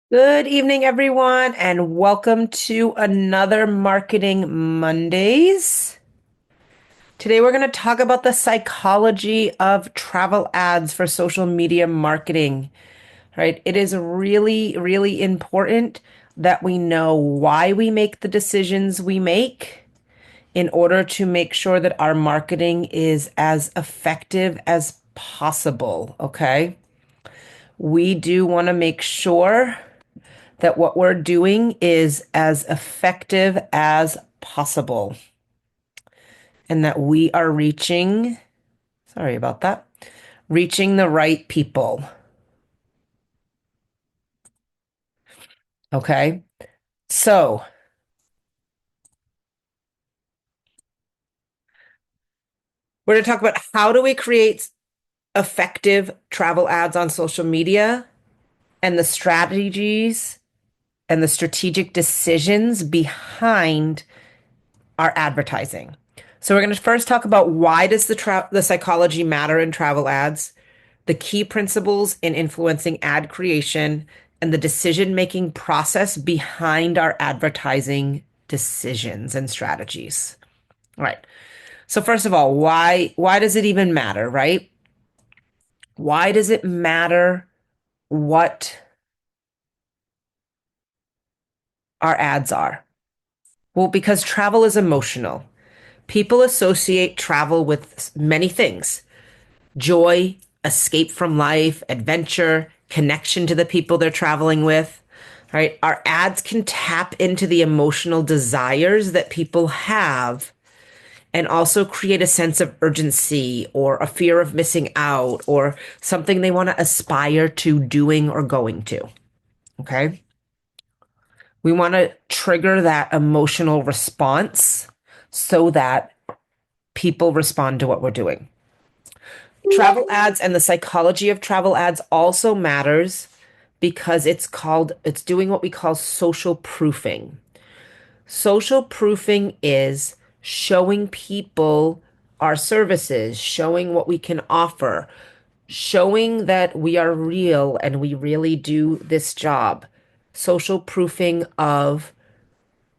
Good evening, everyone, and welcome to another Marketing Mondays. Today, we're going to talk about the psychology of travel ads for social media marketing, right? It is really, really important that we know why we make the decisions we make in order to make sure that our marketing is as effective as possible, okay? We do want to make sure that what we're doing is as effective as possible and that we are sorry about that, reaching the right people. Okay. So we're going to talk about how do we create effective travel ads on social media and the strategies and the strategic decisions behind our advertising. So we're going to first talk about why does the psychology matter in travel ads, the key principles in influencing ad creation, and the decision-making process behind our advertising decisions and strategies. All right. So first of all, why does it even matter, right? Why does it matter what our ads are? Well, because travel is emotional. People associate travel with many things: joy, escape from life, adventure, connection to the people they're traveling with. Right? Our ads can tap into the emotional desires that people have and also create a sense of urgency or a fear of missing out or something they want to aspire to doing or going to. Okay. We want to trigger that emotional response so that people respond to what we're doing. Travel ads and the psychology of travel ads also matters because it's doing what we call social proofing. Social proofing is showing people our services, showing what we can offer, showing that we are real and we really do this job. Social proofing of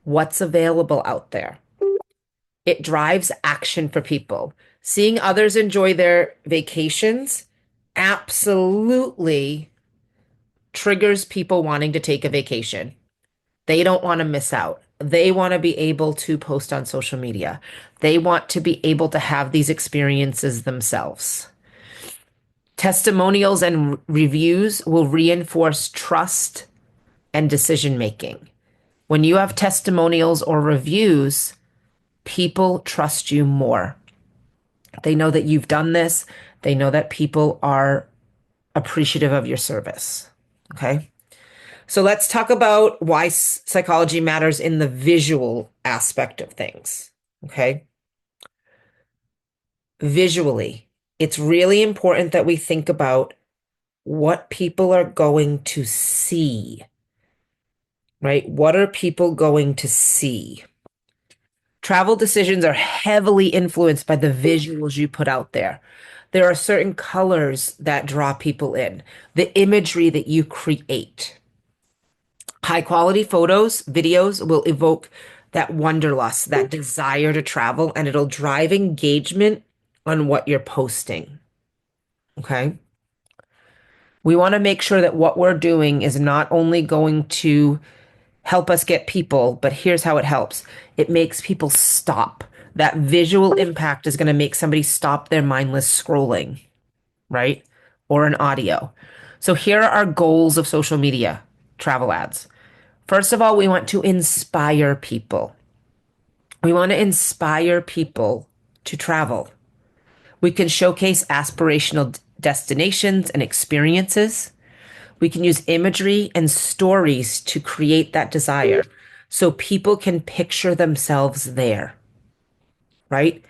what's available out there. It drives action for people. Seeing others enjoy their vacations absolutely triggers people wanting to take a vacation. They don't want to miss out. They want to be able to post on social media. They want to be able to have these experiences themselves. Testimonials and reviews will reinforce trust and decision making. When you have testimonials or reviews, people trust you more. They know that you've done this. They know that people are appreciative of your service. Okay. So let's talk about why psychology matters in the visual aspect of things. Okay. Visually, it's really important that we think about what people are going to see, right? What are people going to see? Travel decisions are heavily influenced by the visuals you put out there. There are certain colors that draw people in, the imagery that you create. High quality photos, videos will evoke that wanderlust, that desire to travel, and it'll drive engagement on what you're posting. Okay. We want to make sure that what we're doing is not only going to help us get people, but here's how it helps. It makes people stop. That visual impact is going to make somebody stop their mindless scrolling, right? Or an audio. So here are our goals of social media travel ads. First of all, we want to inspire people. We want to inspire people to travel. We can showcase aspirational destinations and experiences. We can use imagery and stories to create that desire so people can picture themselves there, right?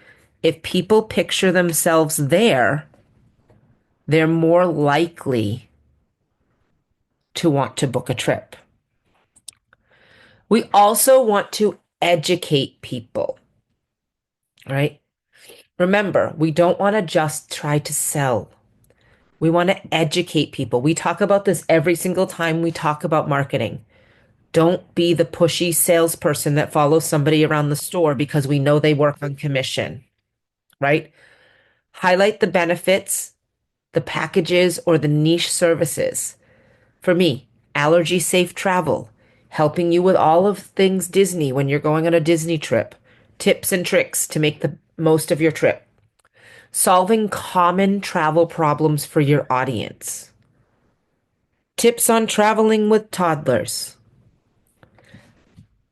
If people picture themselves there, they're more likely to want to book a trip. We also want to educate people, right? Remember, we don't want to just try to sell. We want to educate people. We talk about this every single time we talk about marketing. Don't be the pushy salesperson that follows somebody around the store because we know they work on commission, right? Highlight the benefits, the packages, or the niche services. For me, allergy safe travel, helping you with all of things Disney when you're going on a Disney trip, tips and tricks to make the most of your trip, solving common travel problems for your audience, tips on traveling with toddlers,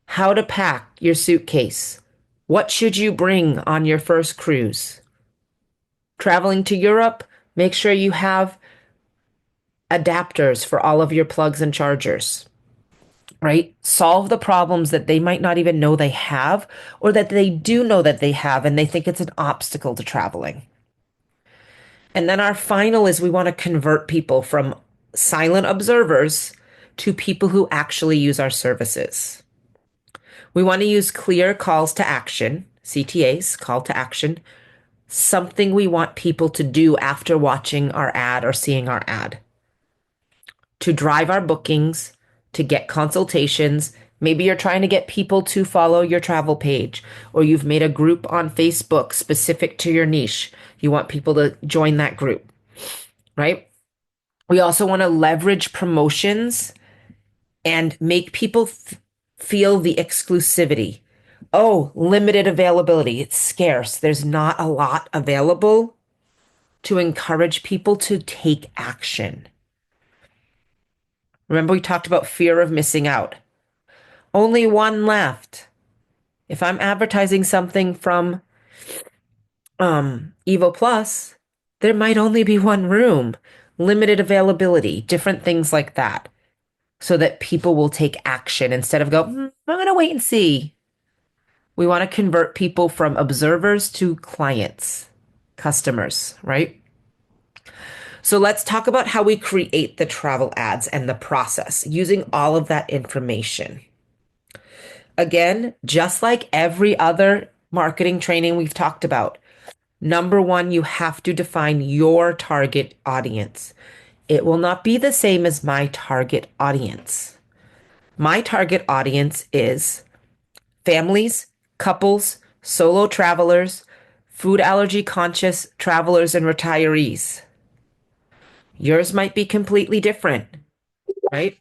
how to pack your suitcase, what should you bring on your first cruise, traveling to Europe, make sure you have adapters for all of your plugs and chargers. Right? Solve the problems that they might not even know they have, or that they do know that they have, and they think it's an obstacle to traveling. And then our final is we want to convert people from silent observers to people who actually use our services. We want to use clear calls to action, CTAs, call to action, something we want people to do after watching our ad or seeing our ad, to drive our bookings, to get consultations. Maybe you're trying to get people to follow your travel page, or you've made a group on Facebook specific to your niche. You want people to join that group, right? We also want to leverage promotions and make people feel the exclusivity. Oh, limited availability. It's scarce. There's not a lot available, to encourage people to take action. Remember, we talked about fear of missing out. Only one left. If I'm advertising something from Evo Plus, there might only be one room, limited availability, different things like that, so that people will take action instead of go, I'm going to wait and see. We want to convert people from observers to clients, customers, right? So let's talk about how we create the travel ads and the process using all of that information. Again, just like every other marketing training we've talked about, number one, you have to define your target audience. It will not be the same as my target audience. My target audience is families, couples, solo travelers, food allergy conscious travelers, and retirees. Yours might be completely different, right?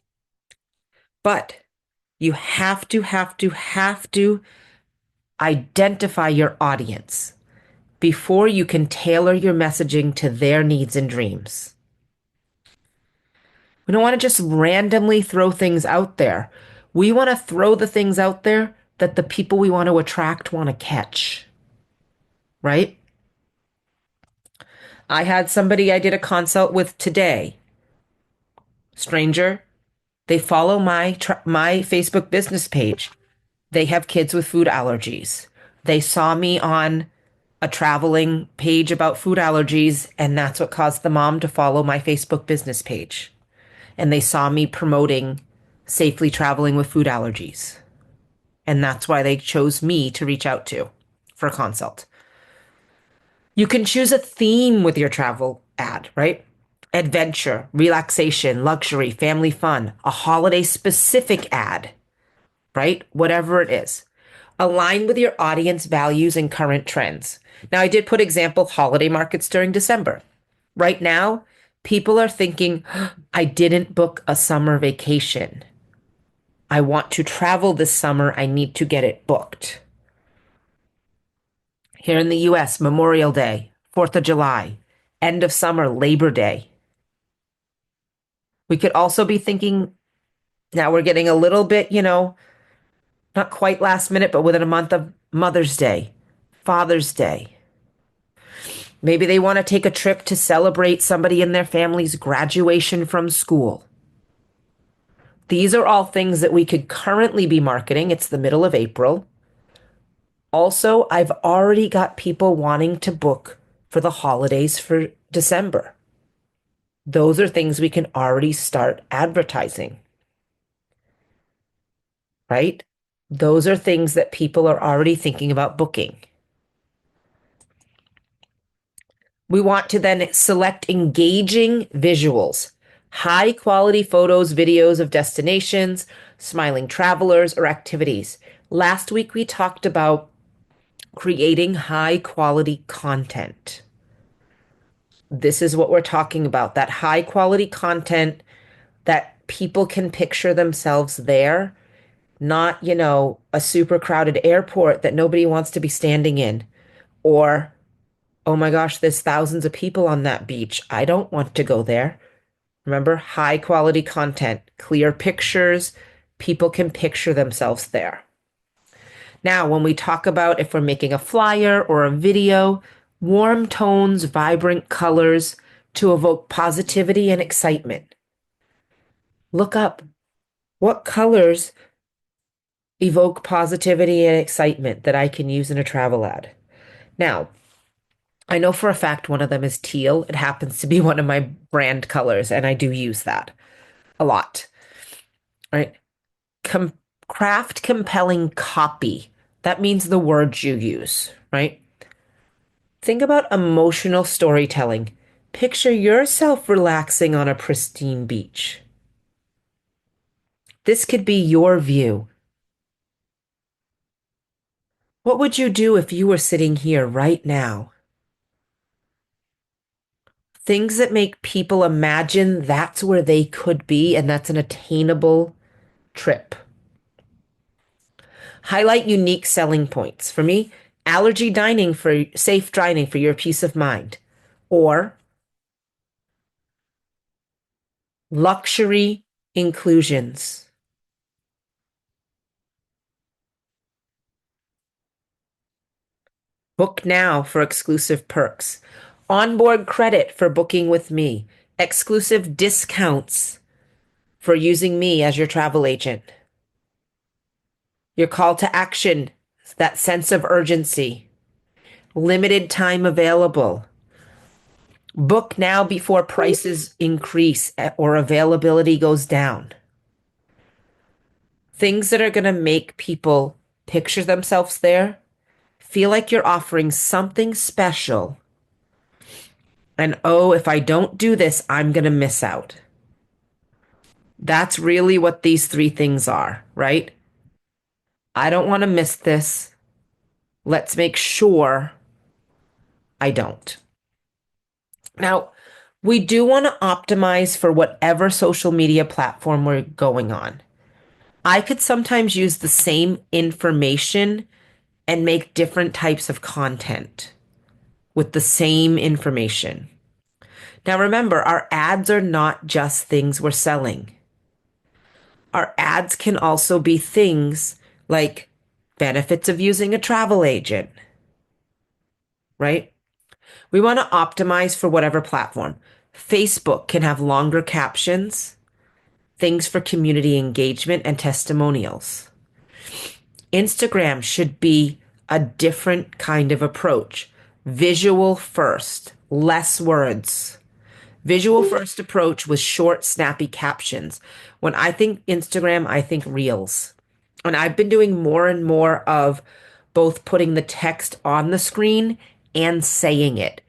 But you have to identify your audience before you can tailor your messaging to their needs and dreams. We don't want to just randomly throw things out there. We want to throw the things out there that the people we want to attract want to catch, right? I had somebody I did a consult with today, stranger. They follow my Facebook business page. They have kids with food allergies. They saw me on a traveling page about food allergies, and that's what caused the mom to follow my Facebook business page. And they saw me promoting safely traveling with food allergies. And that's why they chose me to reach out to for a consult. You can choose a theme with your travel ad, right? Adventure, relaxation, luxury, family fun, a holiday specific ad, right? Whatever it is. Align with your audience values and current trends. Now, I did put example holiday markets during December. Right now, people are thinking, I didn't book a summer vacation. I want to travel this summer. I need to get it booked. Here in the US, Memorial Day, 4th of July, end of summer, Labor Day. We could also be thinking, now we're getting a little bit, not quite last minute, but within a month of Mother's Day, Father's Day. Maybe they want to take a trip to celebrate somebody in their family's graduation from school. These are all things that we could currently be marketing. It's the middle of April. Also, I've already got people wanting to book for the holidays for December. Those are things we can already start advertising, right? Those are things that people are already thinking about booking. We want to then select engaging visuals, high quality photos, videos of destinations, smiling travelers, or activities. Last week, we talked about creating high quality content. This is what we're talking about, that high quality content that people can picture themselves there, not, a super crowded airport that nobody wants to be standing in, or, oh my gosh, there's thousands of people on that beach. I don't want to go there. Remember, high quality content, clear pictures, people can picture themselves there. Now, when we talk about if we're making a flyer or a video, warm tones, vibrant colors to evoke positivity and excitement. Look up what colors evoke positivity and excitement that I can use in a travel ad. Now, I know for a fact one of them is teal. It happens to be one of my brand colors, and I do use that a lot. Right? Com- Craft compelling copy. That means the words you use, right? Think about emotional storytelling. Picture yourself relaxing on a pristine beach. This could be your view. What would you do if you were sitting here right now? Things that make people imagine that's where they could be, and that's an attainable trip. Highlight unique selling points. For me, allergy dining for safe dining for your peace of mind, or luxury inclusions. Book now for exclusive perks. Onboard credit for booking with me. Exclusive discounts for using me as your travel agent. Your call to action, that sense of urgency. Limited time available. Book now before prices increase or availability goes down. Things that are going to make people picture themselves there, feel like you're offering something special. And oh, if I don't do this, I'm going to miss out. That's really what these three things are, right? I don't want to miss this. Let's make sure I don't. Now, we do want to optimize for whatever social media platform we're going on. I could sometimes use the same information and make different types of content with the same information. Now, remember, our ads are not just things we're selling. Our ads can also be things like benefits of using a travel agent, right? We want to optimize for whatever platform. Facebook can have longer captions, things for community engagement and testimonials. Instagram should be a different kind of approach. Visual first, less words. Visual first approach with short, snappy captions. When I think Instagram, I think Reels. And I've been doing more and more of both putting the text on the screen and saying it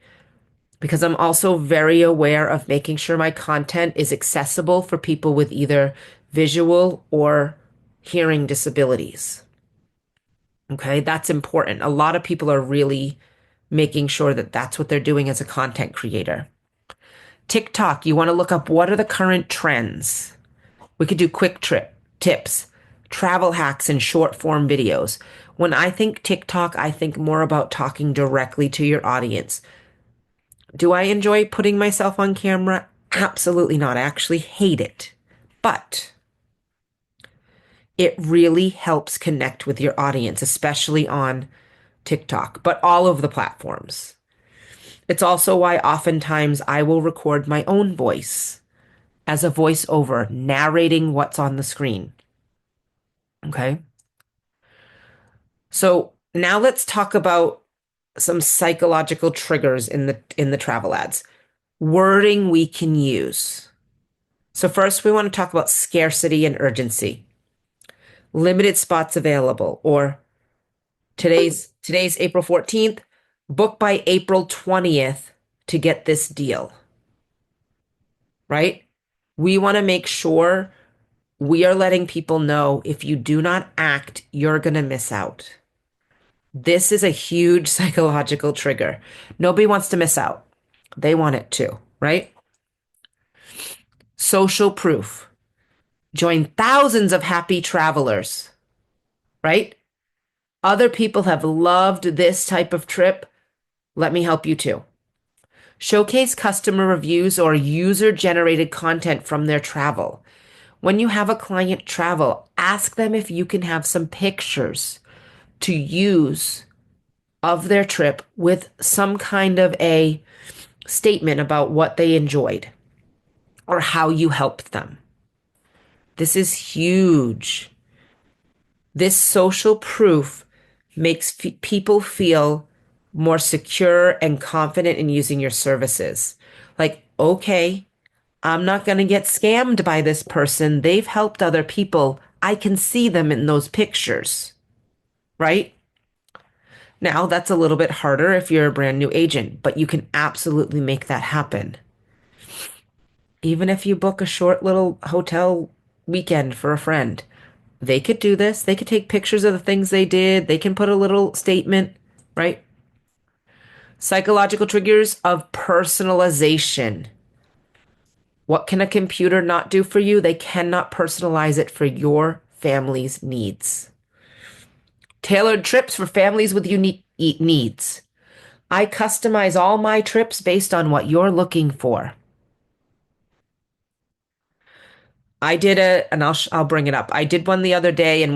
because I'm also very aware of making sure my content is accessible for people with either visual or hearing disabilities. Okay, that's important. A lot of people are really making sure that that's what they're doing as a content creator. TikTok, you want to look up what are the current trends. We could do quick trip tips, travel hacks, and short form videos. When I think TikTok, I think more about talking directly to your audience. Do I enjoy putting myself on camera? Absolutely not. I actually hate it. But it really helps connect with your audience, especially on TikTok, but all of the platforms. It's also why oftentimes I will record my own voice as a voiceover narrating what's on the screen. Okay. So now let's talk about some psychological triggers in the travel ads. Wording we can use. So first we want to talk about scarcity and urgency. Limited spots available, or today's April 14th, book by April 20th to get this deal, right? We want to make sure we are letting people know if you do not act, you're going to miss out. This is a huge psychological trigger. Nobody wants to miss out. They want it too, right? Social proof. Join thousands of happy travelers, right? Other people have loved this type of trip. Let me help you too. Showcase customer reviews or user generated content from their travel. When you have a client travel, ask them if you can have some pictures to use of their trip with some kind of a statement about what they enjoyed or how you helped them. This is huge. This social proof makes people feel more secure and confident in using your services. Like, okay, I'm not going to get scammed by this person. They've helped other people. I can see them in those pictures, right? Now, that's a little bit harder if you're a brand new agent, but you can absolutely make that happen. Even if you book a short little hotel weekend for a friend, they could do this. They could take pictures of the things they did. They can put a little statement, right? Psychological triggers of personalization. What can a computer not do for you? They cannot personalize it for your family's needs. Tailored trips for families with unique needs. I customize all my trips based on what you're looking for. I did and I'll bring it up. I did one the other day, and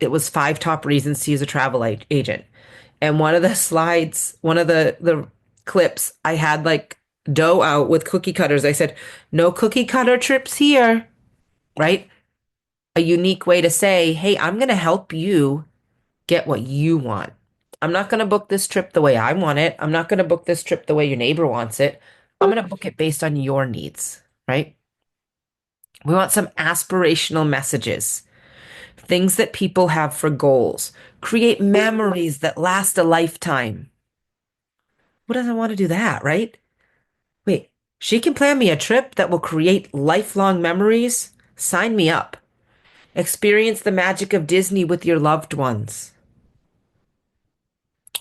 it was 5 top reasons to use a travel agent. And one of the slides, one of the clips, I had like dough out with cookie cutters. I said, no cookie cutter trips here, right? A unique way to say, hey, I'm going to help you get what you want. I'm not going to book this trip the way I want it. I'm not going to book this trip the way your neighbor wants it. I'm going to book it based on your needs, right? We want some aspirational messages, things that people have for goals. Create memories that last a lifetime. Who doesn't want to do that, right? Wait, she can plan me a trip that will create lifelong memories? Sign me up. Experience the magic of Disney with your loved ones.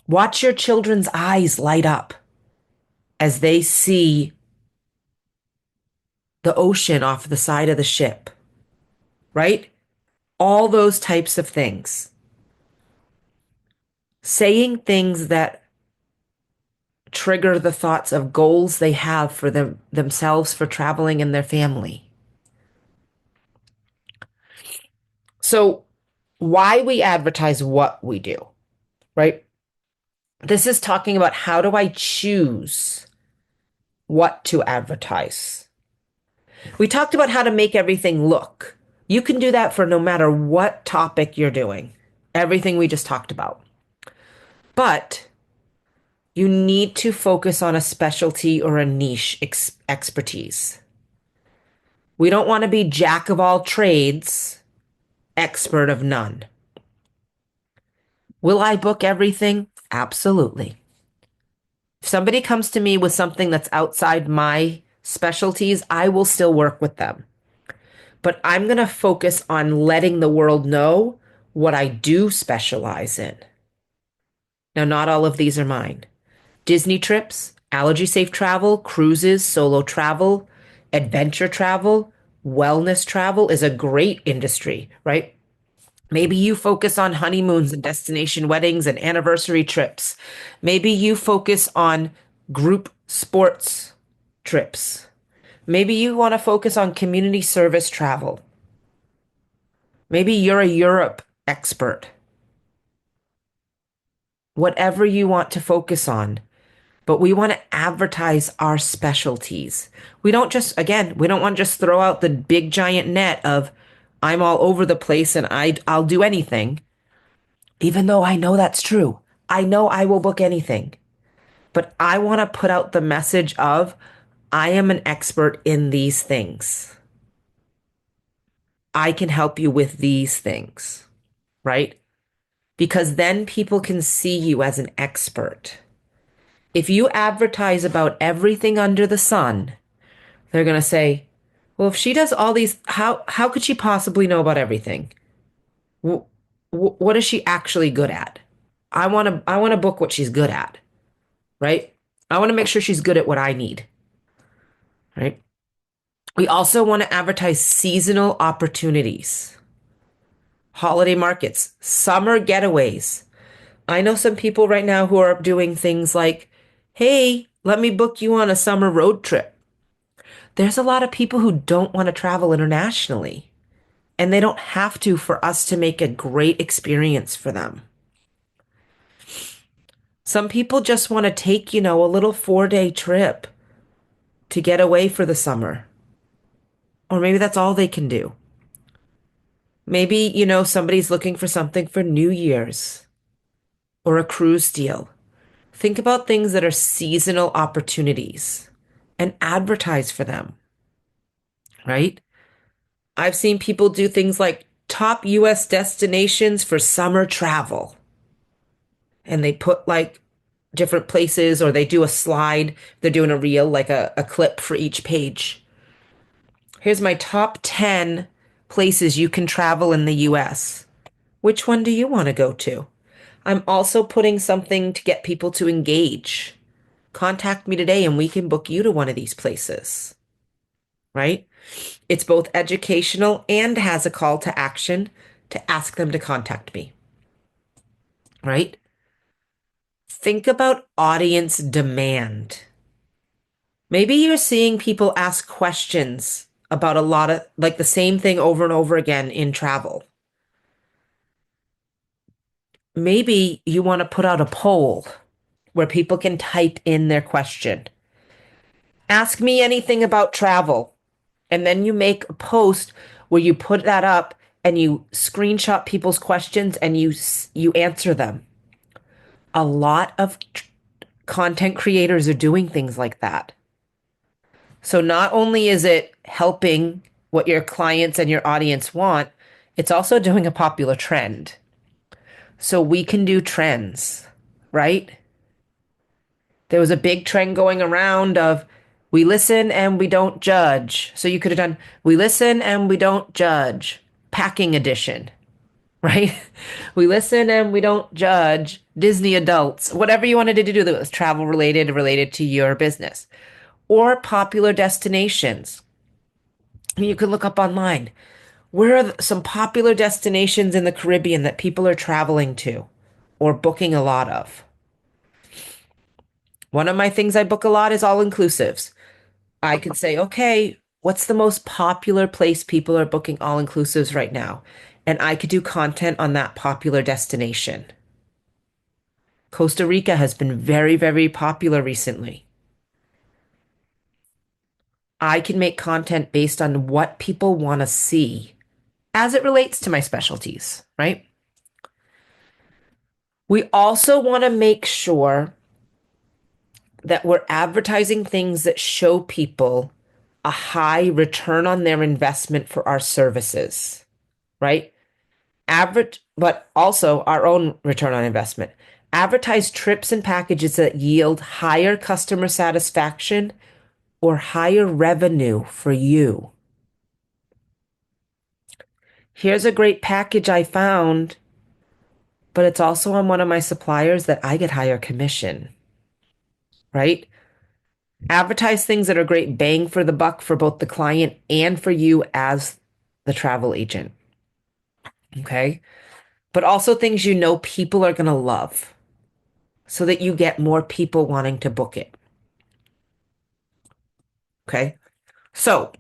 Watch your children's eyes light up as they see the ocean off the side of the ship, right? All those types of things. Saying things that trigger the thoughts of goals they have for themselves for traveling and their family. So, why we advertise what we do, right? This is talking about how do I choose what to advertise. We talked about how to make everything look. You can do that for no matter what topic you're doing, everything we just talked about. But you need to focus on a specialty or a niche expertise. We don't want to be jack of all trades, expert of none. Will I book everything? Absolutely. If somebody comes to me with something that's outside my specialties, I will still work with them. But I'm going to focus on letting the world know what I do specialize in. Now, not all of these are mine. Disney trips, allergy safe travel, cruises, solo travel, adventure travel, wellness travel is a great industry, right? Maybe you focus on honeymoons and destination weddings and anniversary trips. Maybe you focus on group sports trips. Maybe you want to focus on community service travel. Maybe you're a Europe expert. Whatever you want to focus on, but we want to advertise our specialties. We don't want to just throw out the big giant net of I'm all over the place and I'll do anything, even though I know that's true. I know I will book anything, but I want to put out the message of I am an expert in these things. I can help you with these things, right? Because then people can see you as an expert. If you advertise about everything under the sun, they're going to say, well, if she does all these, how could she possibly know about everything? Wh- what is she actually good at? I want to book what she's good at, right? I want to make sure she's good at what I need, right? We also want to advertise seasonal opportunities, holiday markets, summer getaways. I know some people right now who are doing things like, hey, let me book you on a summer road trip. There's a lot of people who don't want to travel internationally, and they don't have to for us to make a great experience for them. Some people just want to take, a little 4-day trip to get away for the summer. Or maybe that's all they can do. Maybe, somebody's looking for something for New Year's or a cruise deal. Think about things that are seasonal opportunities and advertise for them, right? I've seen people do things like top US destinations for summer travel. And they put like different places or they do a slide. They're doing a reel, like a clip for each page. Here's my top 10 places you can travel in the US. Which one do you want to go to? I'm also putting something to get people to engage. Contact me today and we can book you to one of these places, right? It's both educational and has a call to action to ask them to contact me, right? Think about audience demand. Maybe you're seeing people ask questions about a lot of like the same thing over and over again in travel. Maybe you want to put out a poll where people can type in their question. Ask me anything about travel. And then you make a post where you put that up and you screenshot people's questions and you answer them. A lot of content creators are doing things like that. So not only is it helping what your clients and your audience want, it's also doing a popular trend. So we can do trends, right? There was a big trend going around of we listen and we don't judge. So you could have done we listen and we don't judge, packing edition, right? We listen and we don't judge, Disney adults, whatever you wanted to do that was travel related, related to your business, or popular destinations. You can look up online. Where are some popular destinations in the Caribbean that people are traveling to or booking a lot of? One of my things I book a lot is all inclusives. I could say, okay, what's the most popular place people are booking all inclusives right now? And I could do content on that popular destination. Costa Rica has been very, very popular recently. I can make content based on what people want to see as it relates to my specialties, right? We also want to make sure that we're advertising things that show people a high return on their investment for our services, right? Average, but also our own return on investment. Advertise trips and packages that yield higher customer satisfaction or higher revenue for you. Here's a great package I found, but it's also on one of my suppliers that I get higher commission, right? Advertise things that are great bang for the buck for both the client and for you as the travel agent. Okay. But also things people are going to love so that you get more people wanting to book it. Okay. So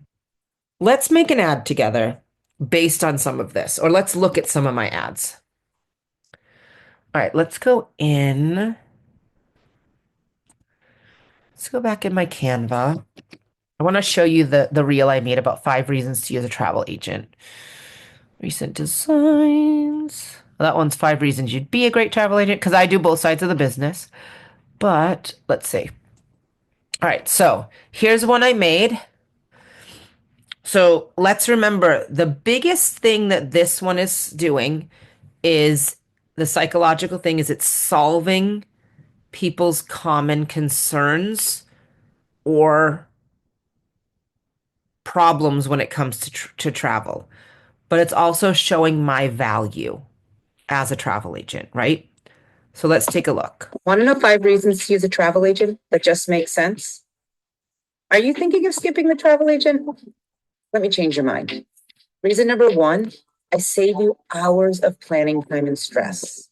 let's make an ad together based on some of this, or let's look at some of my ads. All right. Let's go in. Let's go back in my Canva. I want to show you the reel I made about 5 reasons to use a travel agent. Recent designs. Well, that one's 5 reasons you'd be a great travel agent because I do both sides of the business. But let's see. All right, so here's one I made. So let's remember the biggest thing that this one is doing is the psychological thing is it's solving people's common concerns or problems when it comes to travel, but it's also showing my value as a travel agent, right? So let's take a look. Want to know 5 reasons to use a travel agent that just make sense? Are you thinking of skipping the travel agent? Let me change your mind. Reason number 1, I save you hours of planning time and stress.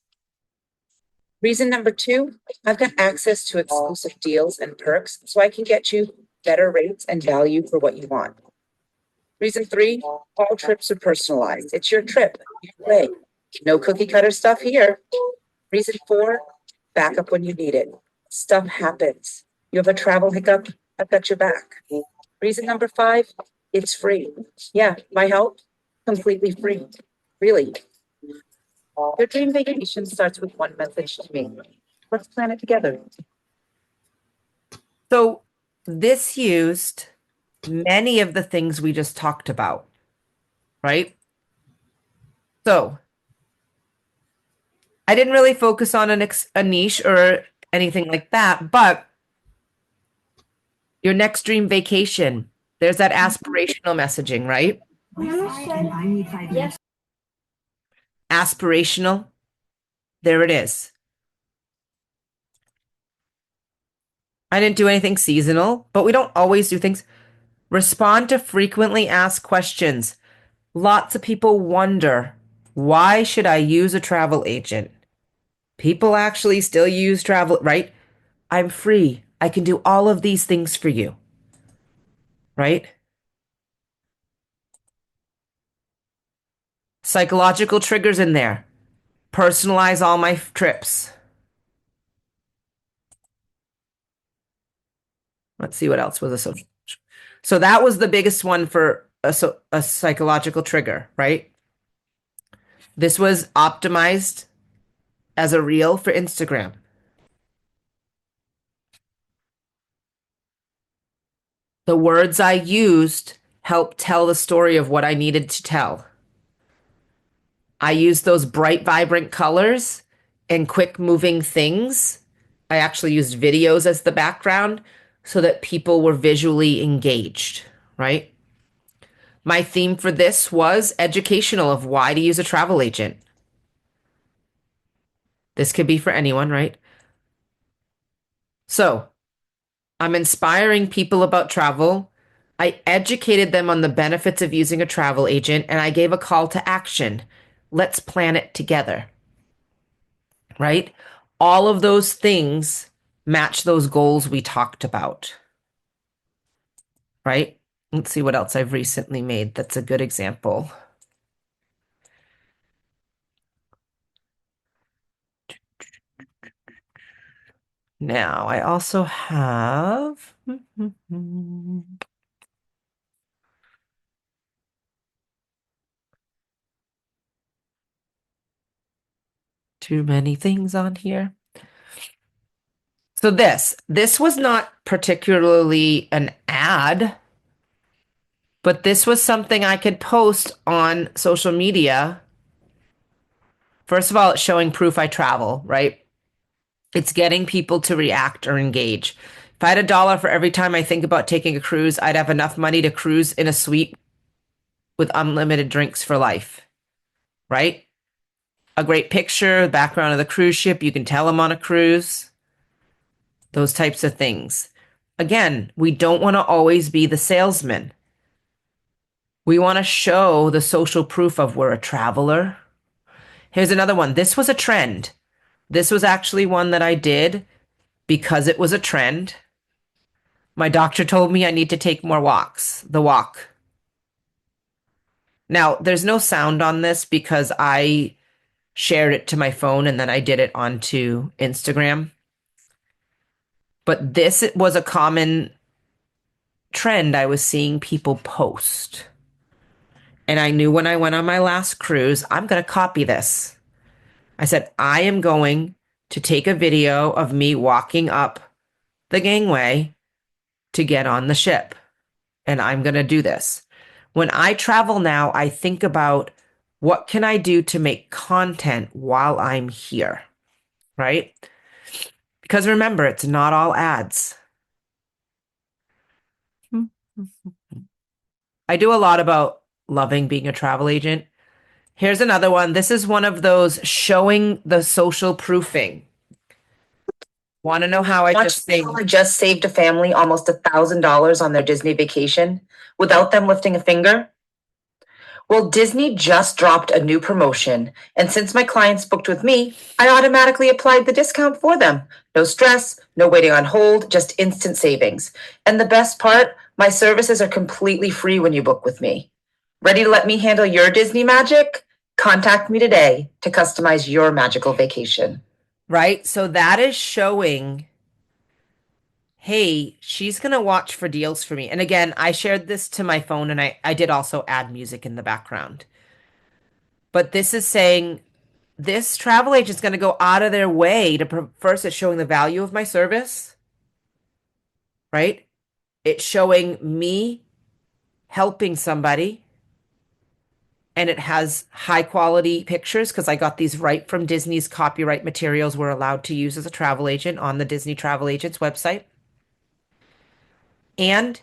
Reason number 2, I've got access to exclusive deals and perks so I can get you better rates and value for what you want. Reason 3, all trips are personalized. It's your trip, your way. No cookie cutter stuff here. Reason 4, backup when you need it. Stuff happens. You have a travel hiccup, I've got your back. Reason number 5, it's free. Yeah, my help, completely free. Really. Your dream vacation starts with one message to me. Let's plan it together. So this used many of the things we just talked about, right? So I didn't really focus on a niche or anything like that, but your next dream vacation, there's that aspirational messaging, right? Yes. Aspirational, there it is. I didn't do anything seasonal, but we don't always do things. Respond to frequently asked questions. Lots of people wonder, why should I use a travel agent? People actually still use travel, right? I'm free. I can do all of these things for you, right? Psychological triggers in there. Personalize all my trips. Let's see what else was a social. So that was the biggest one for a psychological trigger, right? This was optimized as a reel for Instagram. The words I used helped tell the story of what I needed to tell. I used those bright, vibrant colors and quick moving things. I actually used videos as the background so that people were visually engaged, right? My theme for this was educational of why to use a travel agent. This could be for anyone, right? So I'm inspiring people about travel. I educated them on the benefits of using a travel agent, and I gave a call to action. Let's plan it together, right? All of those things match those goals we talked about, right? Let's see what else I've recently made that's a good example. Now, I also have too many things on here. So this was not particularly an ad, but this was something I could post on social media. First of all, it's showing proof I travel, right? It's getting people to react or engage. If I had $1 for every time I think about taking a cruise, I'd have enough money to cruise in a suite with unlimited drinks for life, right? A great picture, the background of the cruise ship, you can tell I'm on a cruise, those types of things. Again, we don't want to always be the salesman. We want to show the social proof of we're a traveler. Here's another one. This was a trend. This was actually one that I did because it was a trend. My doctor told me I need to take more walks. The walk. Now, there's no sound on this because I shared it to my phone and then I did it onto Instagram. But this was a common trend I was seeing people post. And I knew when I went on my last cruise, I'm going to copy this. I said, I am going to take a video of me walking up the gangway to get on the ship. And I'm going to do this. When I travel now, I think about what can I do to make content while I'm here, right? Because remember, it's not all ads. I do a lot about loving being a travel agent. Here's another one. This is one of those showing the social proofing. Want to know how I just saved? I just saved a family almost $1,000 on their Disney vacation without them lifting a finger. Well, Disney just dropped a new promotion, and since my clients booked with me, I automatically applied the discount for them. No stress, no waiting on hold, just instant savings. And the best part, my services are completely free when you book with me. Ready to let me handle your Disney magic? Contact me today to customize your magical vacation. Right? So that is showing, hey, she's going to watch for deals for me. And again, I shared this to my phone and I did also add music in the background. But this is saying this travel agent's going to go out of their way to first, it's showing the value of my service, right? It's showing me helping somebody, and it has high quality pictures because I got these right from Disney's copyright materials we're allowed to use as a travel agent on the Disney Travel Agents website. And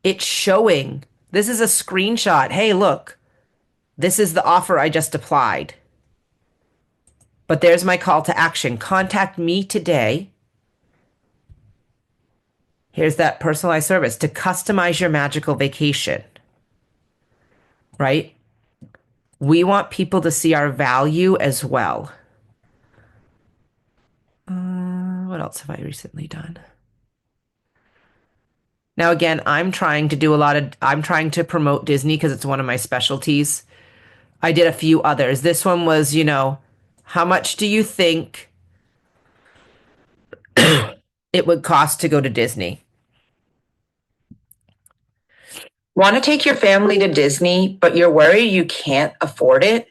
it's showing this is a screenshot. Hey, look, this is the offer I just applied. But there's my call to action. Contact me today. Here's that personalized service to customize your magical vacation, right? We want people to see our value as well. What else have I recently done? Now, again, I'm trying to promote Disney because it's one of my specialties. I did a few others. This one was, how much do you think it would cost to go to Disney? Want to take your family to Disney, but you're worried you can't afford it?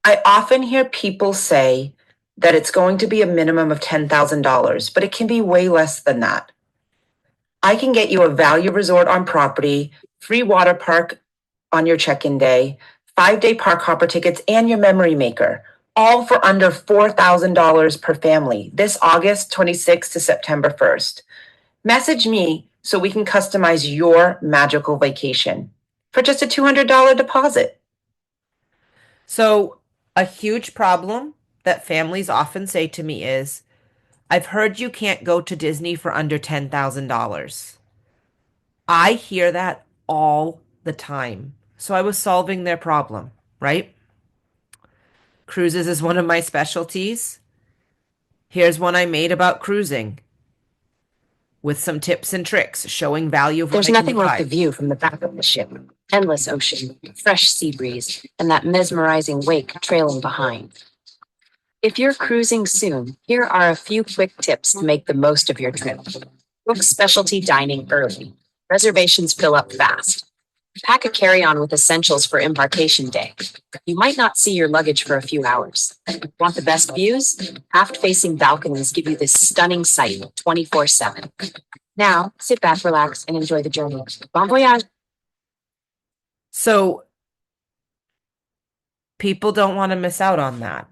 I often hear people say that it's going to be a minimum of $10,000, but it can be way less than that. I can get you a value resort on property, free water park on your check-in day, 5-day park hopper tickets, and your memory maker, all for under $4,000 per family this August 26th to September 1st. Message me so we can customize your magical vacation for just a $200 deposit. So, a huge problem that families often say to me is, I've heard you can't go to Disney for under $10,000. I hear that all the time. So I was solving their problem, right? Cruises is one of my specialties. Here's one I made about cruising with some tips and tricks showing value of what There's I can nothing like the provide. view from the back of the ship. Endless ocean, fresh sea breeze, and that mesmerizing wake trailing behind. If you're cruising soon, here are a few quick tips to make the most of your trip. Book specialty dining early. Reservations fill up fast. Pack a carry-on with essentials for embarkation day. You might not see your luggage for a few hours. Want the best views? Aft-facing balconies give you this stunning sight 24/7. Now, sit back, relax, and enjoy the journey. Bon voyage! So people don't want to miss out on that.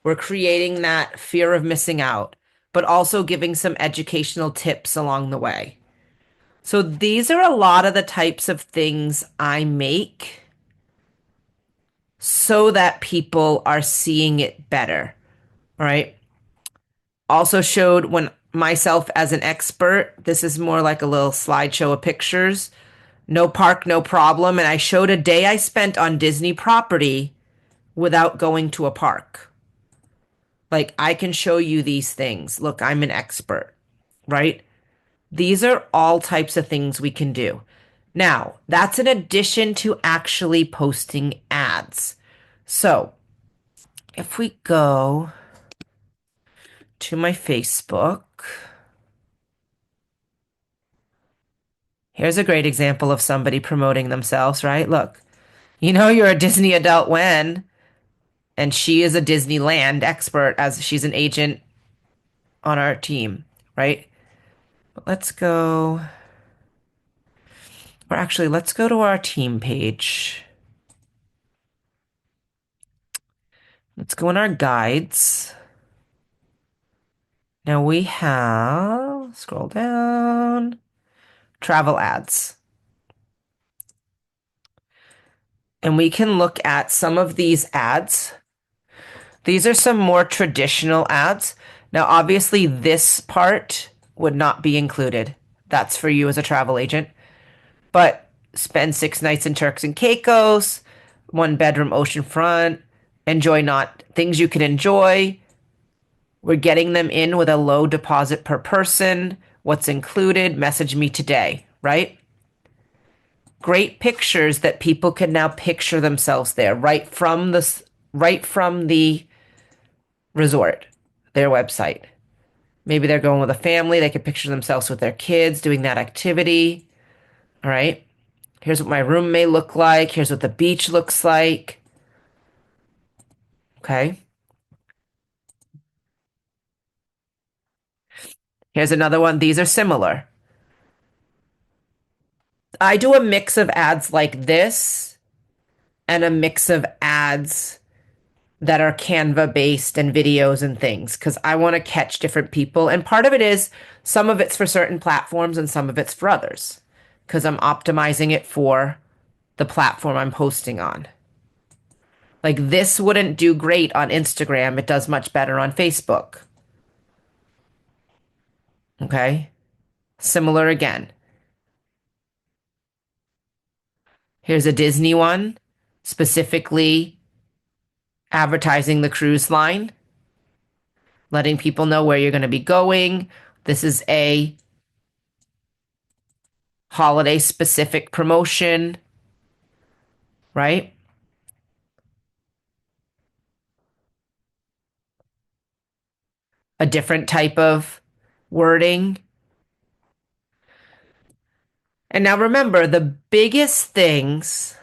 We're creating that fear of missing out, but also giving some educational tips along the way. So these are a lot of the types of things I make so that people are seeing it better, right? Also showed when myself as an expert, this is more like a little slideshow of pictures. No park, no problem. And I showed a day I spent on Disney property without going to a park. Like, I can show you these things. Look, I'm an expert, right? These are all types of things we can do. Now, that's in addition to actually posting ads. So, if we go to my Facebook, here's a great example of somebody promoting themselves, right? Look, you're a Disney adult when, and she is a Disneyland expert as she's an agent on our team, right? But let's go, or actually, let's go to our team page. Let's go in our guides. Now we have, scroll down, travel ads. And we can look at some of these ads. These are some more traditional ads. Now, obviously, this part would not be included. That's for you as a travel agent. But spend 6 nights in Turks and Caicos, 1 bedroom oceanfront, enjoy not things you can enjoy. We're getting them in with a low deposit per person. What's included? Message me today, right? Great pictures that people can now picture themselves there right from the resort, their website. Maybe they're going with a family, they could picture themselves with their kids doing that activity. All right. Here's what my room may look like. Here's what the beach looks like. Okay. Here's another one. These are similar. I do a mix of ads like this and a mix of ads that are Canva based and videos and things because I want to catch different people. And part of it is some of it's for certain platforms and some of it's for others because I'm optimizing it for the platform I'm posting on. Like this wouldn't do great on Instagram. It does much better on Facebook. Okay. Similar again. Here's a Disney one, specifically advertising the cruise line, letting people know where you're going to be going. This is a holiday specific promotion, right? A different type of wording. And now remember, the biggest things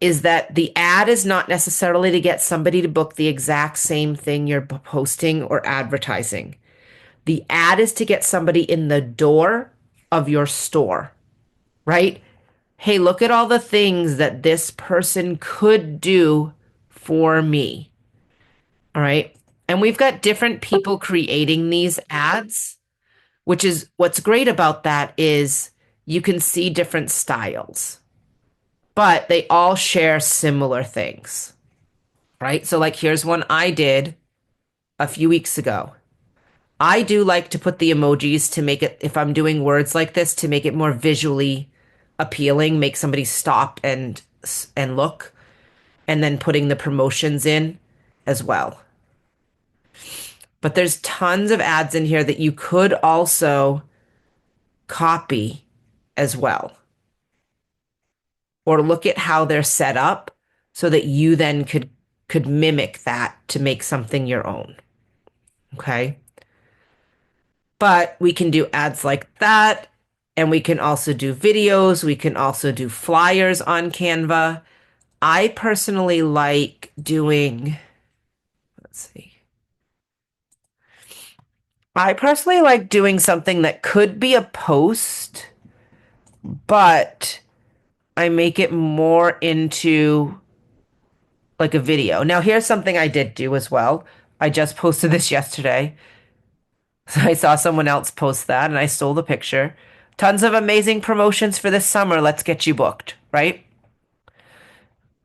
is that the ad is not necessarily to get somebody to book the exact same thing you're posting or advertising. The ad is to get somebody in the door of your store, right? Hey, look at all the things that this person could do for me. All right. And we've got different people creating these ads, which is what's great about that is you can see different styles, but they all share similar things, right? So, like, here's one I did a few weeks ago. I do like to put the emojis to make it, if I'm doing words like this, to make it more visually appealing, make somebody stop and look, and then putting the promotions in as well. But there's tons of ads in here that you could also copy as well. Or look at how they're set up so that you then could mimic that to make something your own. Okay? But we can do ads like that. And we can also do videos. We can also do flyers on Canva. I personally like doing, let's see. I personally like doing something that could be a post, but I make it more into like a video. Now, here's something I did do as well. I just posted this yesterday. So I saw someone else post that and I stole the picture. Tons of amazing promotions for this summer. Let's get you booked, right?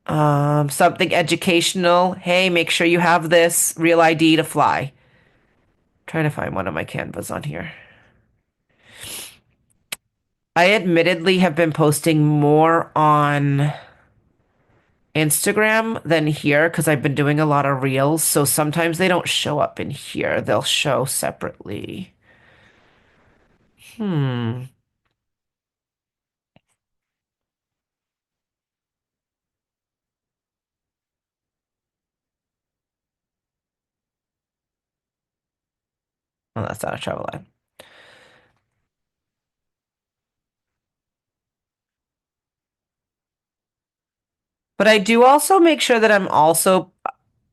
Something educational. Hey, make sure you have this real ID to fly. Trying to find one of my canvas on here. I admittedly have been posting more on Instagram than here because I've been doing a lot of reels. So sometimes they don't show up in here. They'll show separately. Hmm. Oh, that's not a travel ad. But I do also make sure that I'm also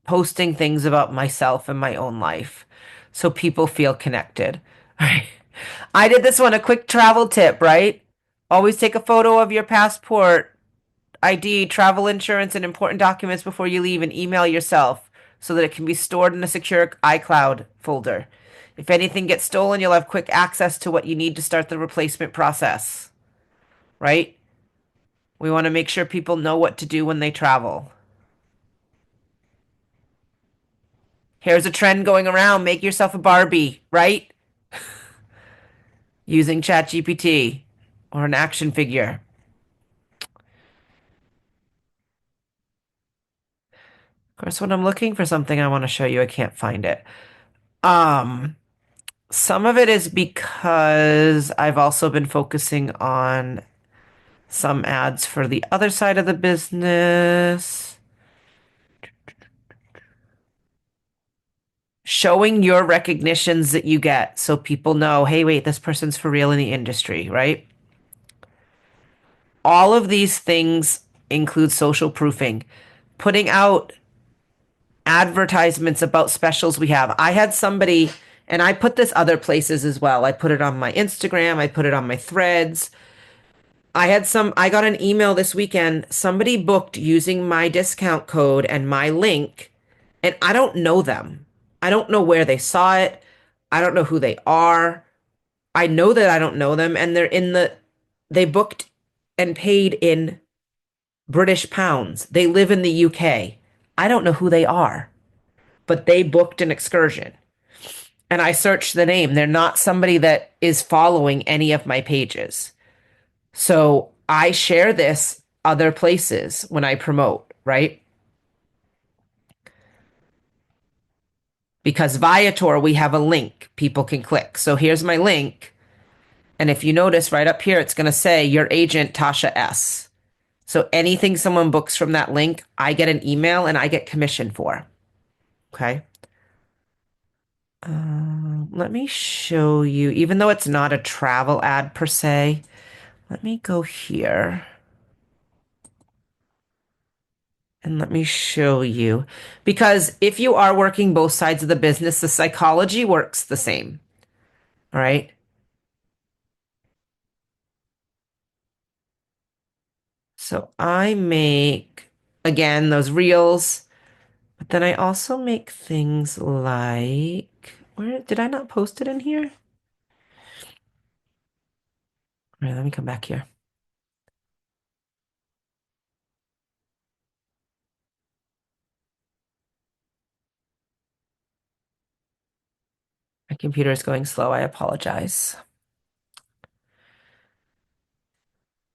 posting things about myself and my own life so people feel connected. Right? I did this one, a quick travel tip, right? Always take a photo of your passport ID, travel insurance, and important documents before you leave and email yourself so that it can be stored in a secure iCloud folder. If anything gets stolen, you'll have quick access to what you need to start the replacement process, right? We want to make sure people know what to do when they travel. Here's a trend going around, make yourself a Barbie, right? Using ChatGPT or an action figure. Of course, when I'm looking for something I want to show you, I can't find it. Um, some of it is because I've also been focusing on some ads for the other side of the business. Showing your recognitions that you get so people know, hey, wait, this person's for real in the industry, right? All of these things include social proofing, putting out advertisements about specials we have. I had somebody, and I put this other places as well. I put it on my Instagram, I put it on my threads. I got an email this weekend. Somebody booked using my discount code and my link, and I don't know them. I don't know where they saw it. I don't know who they are. I know that I don't know them, and they booked and paid in British pounds. They live in the UK. I don't know who they are, but they booked an excursion. And I searched the name. They're not somebody that is following any of my pages. So I share this other places when I promote, right? Because Viator, we have a link people can click. So here's my link. And if you notice right up here, it's going to say your agent, Tasha S. So anything someone books from that link, I get an email and I get commission for. Okay. Let me show you, even though it's not a travel ad per se, let me go here and let me show you. Because if you are working both sides of the business, the psychology works the same. All right. So I make, again, those reels, but then I also make things like, where did I not post it in here? All right, let me come back here. My computer is going slow. I apologize.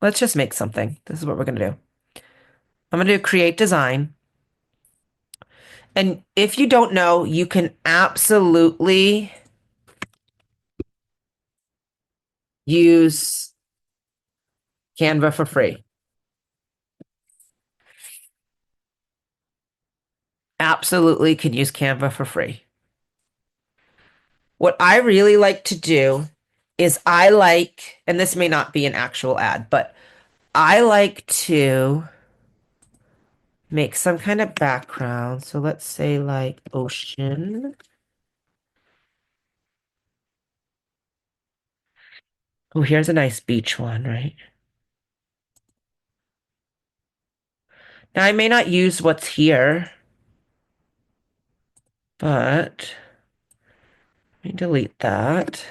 Let's just make something. This is what we're going to do. I'm going to do create design. And if you don't know, you can absolutely use Canva for free. Absolutely can use Canva for free. What I really like to do is and this may not be an actual ad, but I like to make some kind of background. So let's say like ocean. Oh, here's a nice beach one, right? Now I may not use what's here, but let me delete that.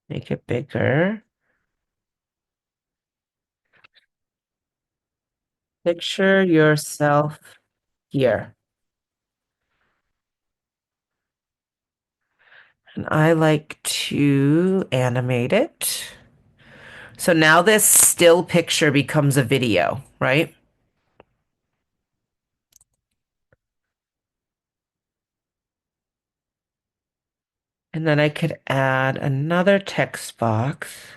Make it bigger. Picture yourself here. And I like to animate it. So now this still picture becomes a video, right? And then I could add another text box.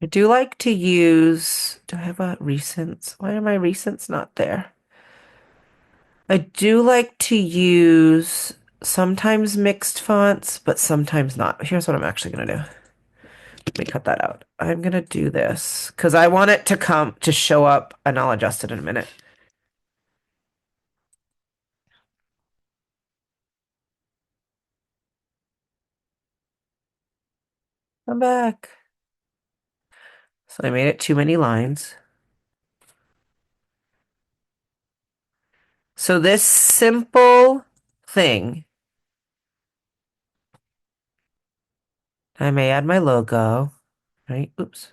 I do like to use, do I have a recents? Why are my recents not there? I do like to use sometimes mixed fonts, but sometimes not. Here's what I'm actually going to do. Let me cut that out. I'm going to do this because I want it to show up, and I'll adjust it in a minute. I'm back. So I made it too many lines. So this simple thing, I may add my logo, right? Oops.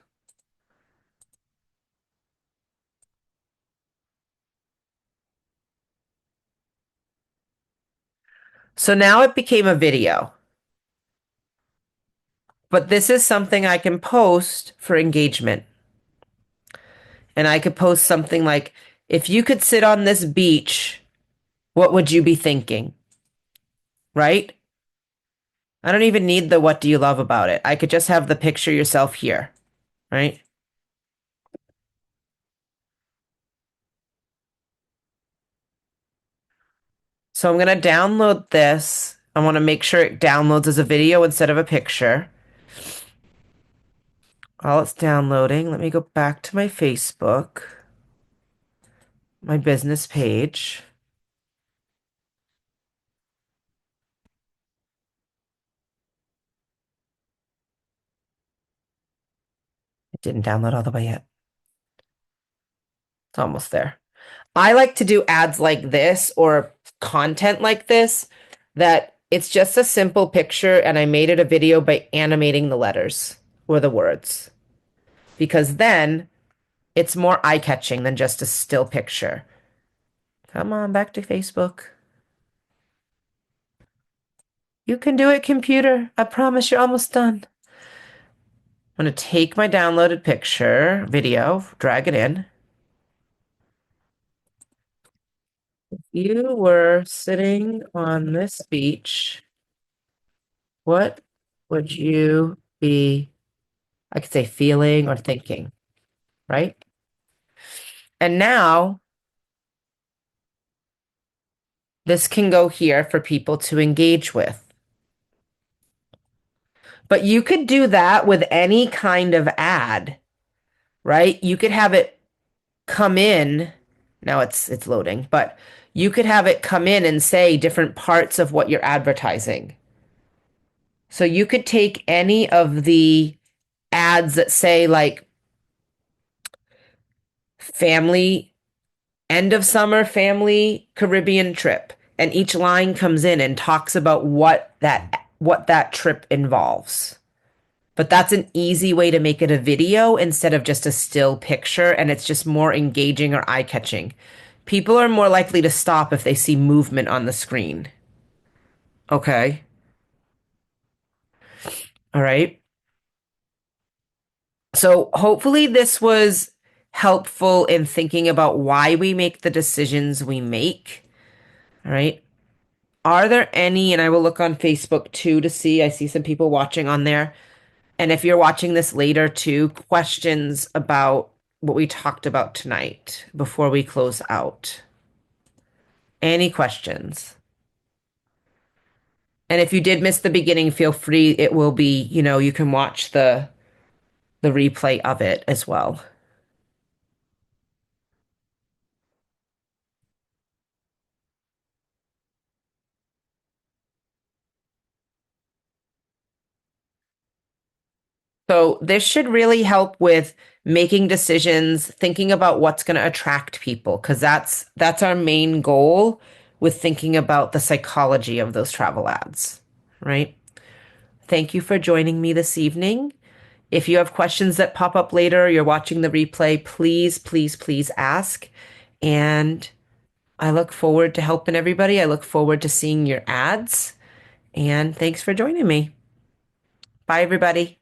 So now it became a video. But this is something I can post for engagement. And I could post something like, if you could sit on this beach, what would you be thinking? Right? I don't even need the what do you love about it. I could just have the picture yourself here, right? So I'm going to download this. I want to make sure it downloads as a video instead of a picture. While it's downloading, let me go back to my Facebook, my business page. It didn't download all the way yet. It's almost there. I like to do ads like this or content like this that it's just a simple picture and I made it a video by animating the letters or the words. Because then it's more eye-catching than just a still picture. Come on, back to Facebook. You can do it, computer. I promise you're almost done. I'm going to take my downloaded picture, video, drag it in. If you were sitting on this beach, what would you be, I could say feeling or thinking, right? And now this can go here for people to engage with. But you could do that with any kind of ad, right? You could have it come in. Now it's loading, but you could have it come in and say different parts of what you're advertising. So you could take any of the ads that say like family, end of summer family Caribbean trip, and each line comes in and talks about what that trip involves. But that's an easy way to make it a video instead of just a still picture, and it's just more engaging or eye-catching. People are more likely to stop if they see movement on the screen. Okay. All right. So hopefully this was helpful in thinking about why we make the decisions we make. All right. Are there any, and I will look on Facebook too to see, I see some people watching on there. And if you're watching this later too, questions about what we talked about tonight before we close out. Any questions? And if you did miss the beginning, feel free. It will be, you can watch the replay of it as well. So this should really help with making decisions, thinking about what's going to attract people, because that's our main goal with thinking about the psychology of those travel ads, right? Thank you for joining me this evening. If you have questions that pop up later, you're watching the replay, please, please, please ask. And I look forward to helping everybody. I look forward to seeing your ads. And thanks for joining me. Bye, everybody.